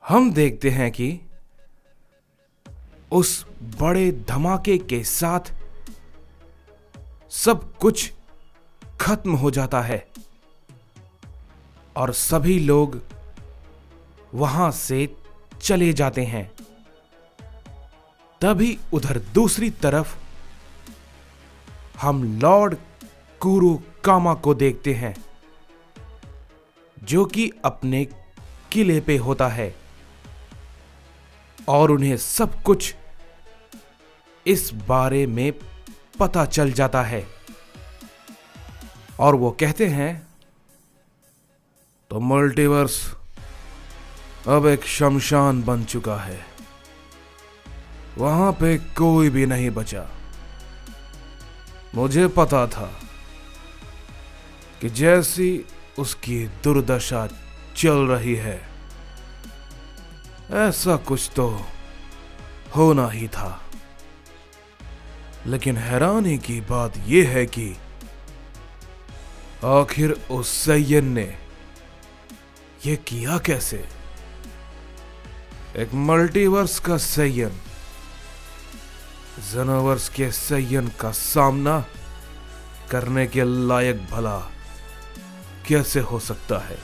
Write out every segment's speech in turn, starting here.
हम देखते हैं कि उस बड़े धमाके के साथ सब कुछ खत्म हो जाता है और सभी लोग वहां से चले जाते हैं। तभी उधर दूसरी तरफ हम लॉर्ड कुरोकामा को देखते हैं, जो कि अपने किले पे होता है और उन्हें सब कुछ इस बारे में पता चल जाता है। और वो कहते हैं, तो मल्टीवर्स अब एक शमशान बन चुका है, वहां पे कोई भी नहीं बचा। मुझे पता था कि जैसी उसकी दुर्दशा चल रही है, ऐसा कुछ तो होना ही था। लेकिन हैरानी की बात यह है कि आखिर उस सैयन ने यह किया कैसे? एक मल्टीवर्स का सैयन ज़ेनोवर्स के सैयन का सामना करने के लायक भला कैसे हो सकता है?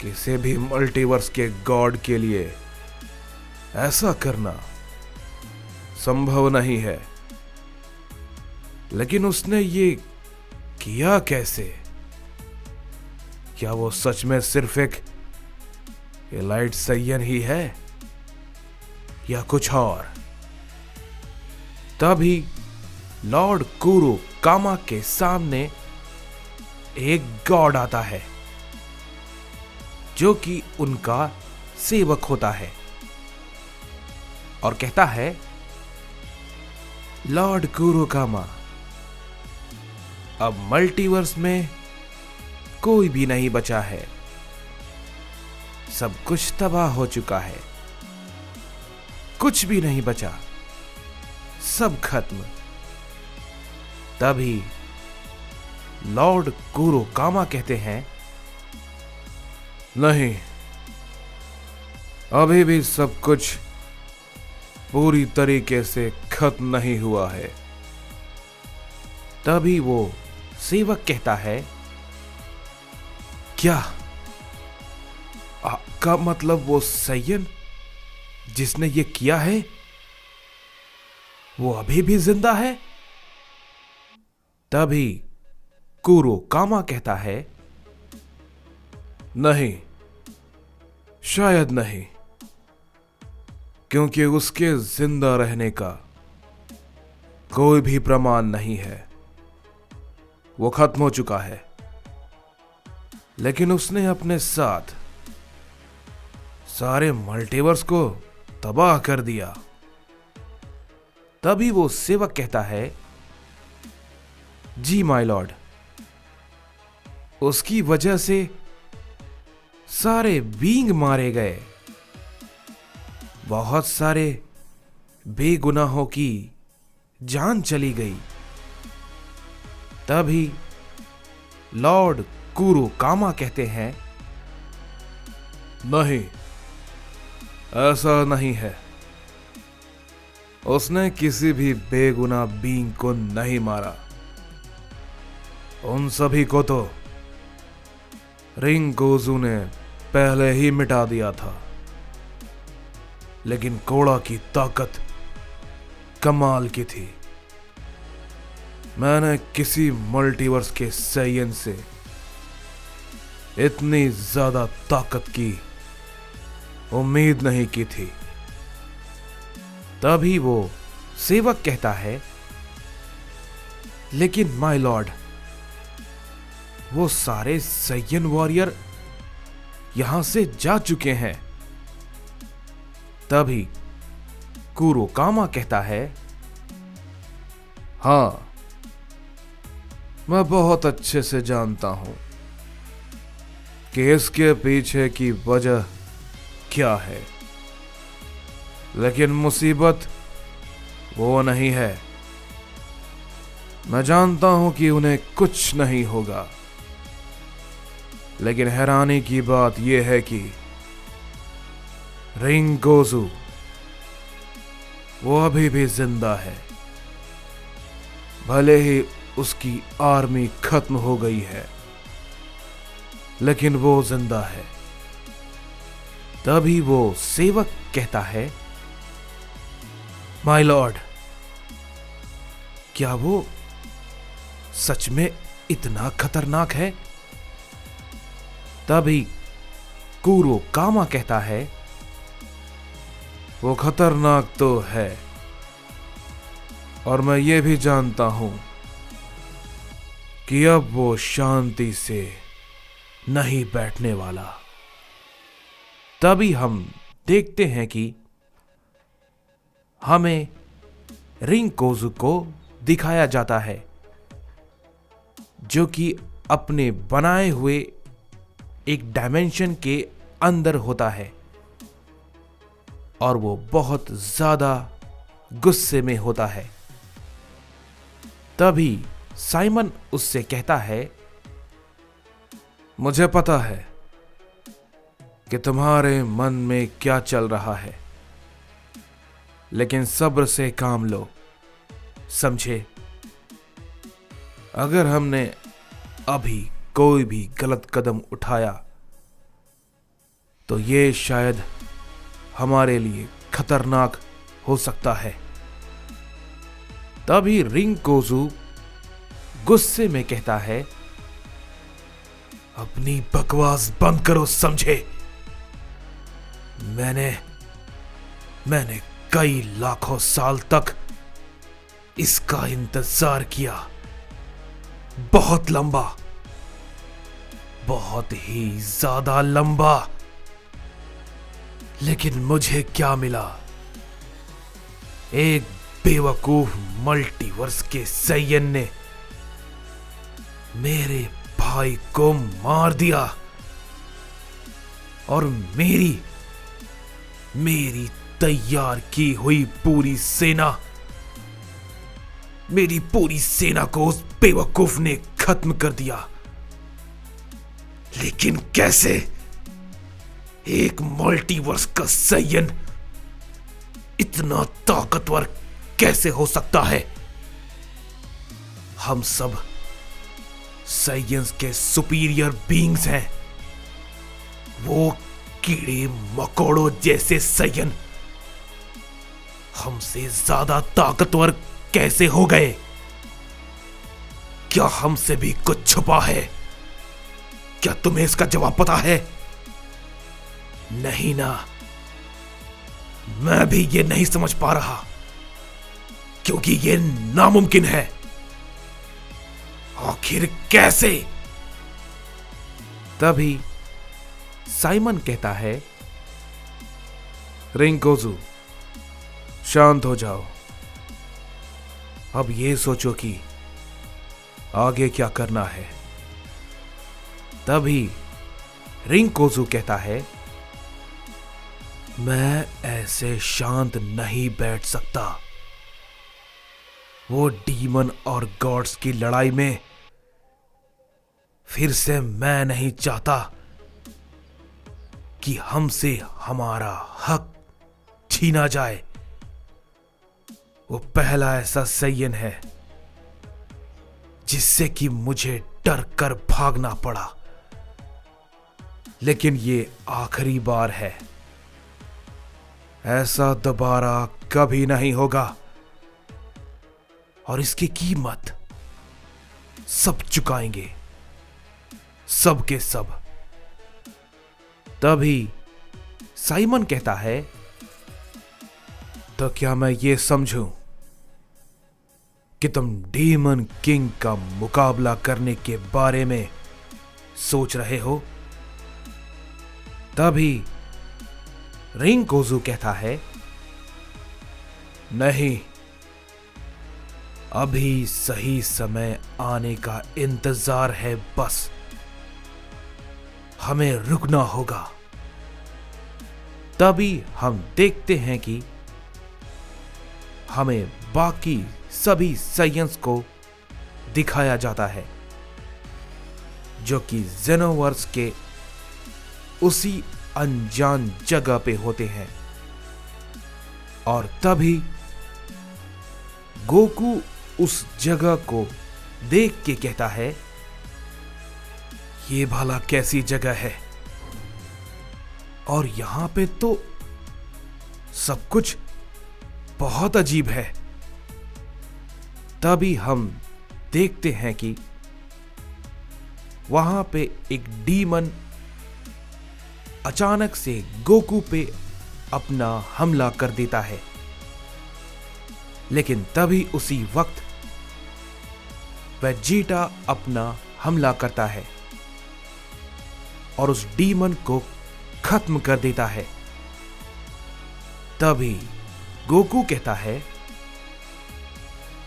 किसी भी मल्टीवर्स के गॉड के लिए ऐसा करना संभव नहीं है। लेकिन उसने ये किया कैसे? क्या वो सच में सिर्फ एक एलाइट सैयन ही है या कुछ और? तभी लॉर्ड कुरोकामा के सामने एक गॉड आता है, जो कि उनका सेवक होता है और कहता है, लॉर्ड कुरोकामा, अब मल्टीवर्स में कोई भी नहीं बचा है, सब कुछ तबाह हो चुका है, कुछ भी नहीं बचा, सब खत्म। तभी लॉर्ड कुरोकामा कहते हैं, नहीं, अभी भी सब कुछ पूरी तरीके से खत्म नहीं हुआ है। तभी वो सेवक कहता है, क्या आपका मतलब वो सैयन जिसने ये किया है वो अभी भी जिंदा है? तभी कुरोकामा कहता है, नहीं, शायद नहीं, क्योंकि उसके जिंदा रहने का कोई भी प्रमाण नहीं है, वो खत्म हो चुका है। लेकिन उसने अपने साथ सारे मल्टीवर्स को तबाह कर दिया। तभी वो सेवक कहता है, जी माय लॉर्ड, उसकी वजह से सारे बीइंग मारे गए, बहुत सारे बेगुनाहों की जान चली गई। तभी लॉर्ड कुरोकामा कहते हैं, नहीं, ऐसा नहीं है, उसने किसी भी बेगुनाह बीइंग को नहीं मारा। उन सभी को तो रिंगोजू ने पहले ही मिटा दिया था। लेकिन कोड़ा की ताकत कमाल की थी। मैंने किसी मल्टीवर्स के सैयन से इतनी ज्यादा ताकत की उम्मीद नहीं की थी। तभी वो सेवक कहता है, लेकिन माय लॉर्ड, वो सारे सैयन वॉरियर यहां से जा चुके हैं। तभी कुरोकामा कहता है, हां, मैं बहुत अच्छे से जानता हूं कि इसके पीछे की वजह क्या है, लेकिन मुसीबत वो नहीं है। मैं जानता हूं कि उन्हें कुछ नहीं होगा, लेकिन हैरानी की बात यह है कि रिंगोजू वो अभी भी जिंदा है। भले ही उसकी आर्मी खत्म हो गई है, लेकिन वो जिंदा है। तभी वो सेवक कहता है, माय लॉर्ड, क्या वो सच में इतना खतरनाक है? तभी कुरो कामा कहता है, वो खतरनाक तो है, और मैं ये भी जानता हूं कि अब वो शांति से नहीं बैठने वाला। तभी हम देखते हैं कि हमें रिंगोजू को दिखाया जाता है, जो कि अपने बनाए हुए एक डायमेंशन के अंदर होता है, और वो बहुत ज्यादा गुस्से में होता है। तभी साइमन उससे कहता है, मुझे पता है कि तुम्हारे मन में क्या चल रहा है, लेकिन सब्र से काम लो, समझे? अगर हमने अभी कोई भी गलत कदम उठाया तो ये शायद हमारे लिए खतरनाक हो सकता है। तभी रिंगोजू गुस्से में कहता है, अपनी बकवास बंद करो, समझे? मैंने कई लाखों साल तक इसका इंतजार किया, बहुत लंबा, बहुत ही ज्यादा लंबा। लेकिन मुझे क्या मिला? एक बेवकूफ मल्टीवर्स के सैयन ने मेरे भाई को मार दिया, और मेरी तैयार की हुई मेरी पूरी सेना को उस बेवकूफ ने खत्म कर दिया। लेकिन कैसे? एक मल्टीवर्स का सैयन इतना ताकतवर कैसे हो सकता है? हम सब सैयंस के सुपीरियर बीइंग्स हैं। वो कीड़े मकोड़ों जैसे सैयन हमसे ज्यादा ताकतवर कैसे हो गए? क्या हमसे भी कुछ छुपा है? क्या तुम्हें इसका जवाब पता है? नहीं ना। मैं भी ये नहीं समझ पा रहा, क्योंकि ये नामुमकिन है। आखिर कैसे? तभी साइमन कहता है, रिंगोजू, शांत हो जाओ। अब ये सोचो कि आगे क्या करना है। तभी रिंगोजू कहता है, मैं ऐसे शांत नहीं बैठ सकता। वो डीमन और गॉड्स की लड़ाई में फिर से मैं नहीं चाहता कि हमसे हमारा हक छीना जाए। वो पहला ऐसा सैयन है जिससे कि मुझे डर कर भागना पड़ा, लेकिन ये आखिरी बार है। ऐसा दोबारा कभी नहीं होगा, और इसकी कीमत सब चुकाएंगे, सब के सब। तभी साइमन कहता है, तो क्या मैं ये समझूं कि तुम डीमन किंग का मुकाबला करने के बारे में सोच रहे हो? तभी रिंगोजू कहता है, नहीं, अभी सही समय आने का इंतजार है, बस हमें रुकना होगा। तभी हम देखते हैं कि हमें बाकी सभी सैयंस को दिखाया जाता है, जो कि जेनोवर्स के उसी अनजान जगह पे होते हैं। और तभी गोकू उस जगह को देख के कहता है, ये भला कैसी जगह है, और यहां पे तो सब कुछ बहुत अजीब है। तभी हम देखते हैं कि वहां पे एक डीमन अचानक से गोकू पे अपना हमला कर देता है। लेकिन तभी उसी वक्त वेजिटा अपना हमला करता है और उस डीमन को खत्म कर देता है। तभी गोकू कहता है,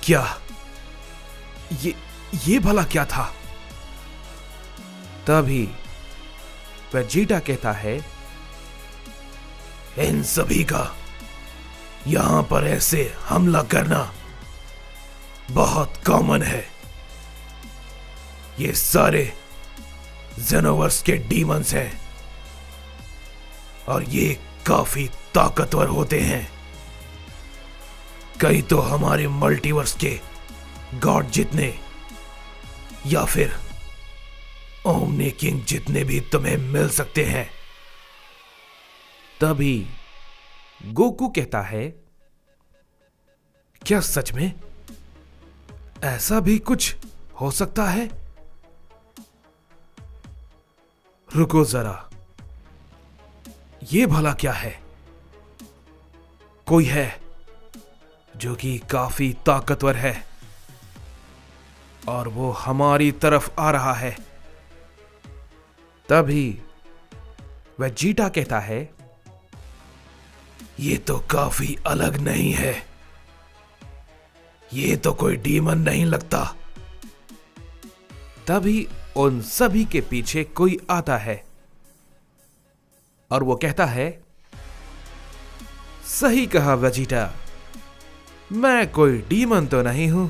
क्या ये भला क्या था? तभी वेजिटा कहता है, इन सभी का यहां पर ऐसे हमला करना बहुत कॉमन है। ये सारे जेनोवर्स के डीमंस हैं और ये काफी ताकतवर होते हैं। कई तो हमारे मल्टीवर्स के गॉड जितने या फिर ओमनी किंग जितने भी तुम्हें मिल सकते हैं। तभी गोकू कहता है, क्या सच में ऐसा भी कुछ हो सकता है? रुको जरा, ये भला क्या है? कोई है जो कि काफी ताकतवर है और वो हमारी तरफ आ रहा है। तभी वेजिटा कहता है, ये तो काफी अलग नहीं है, ये तो कोई डीमन नहीं लगता। तभी उन सभी के पीछे कोई आता है और वो कहता है, सही कहा वेजिटा, मैं कोई डीमन तो नहीं हूं,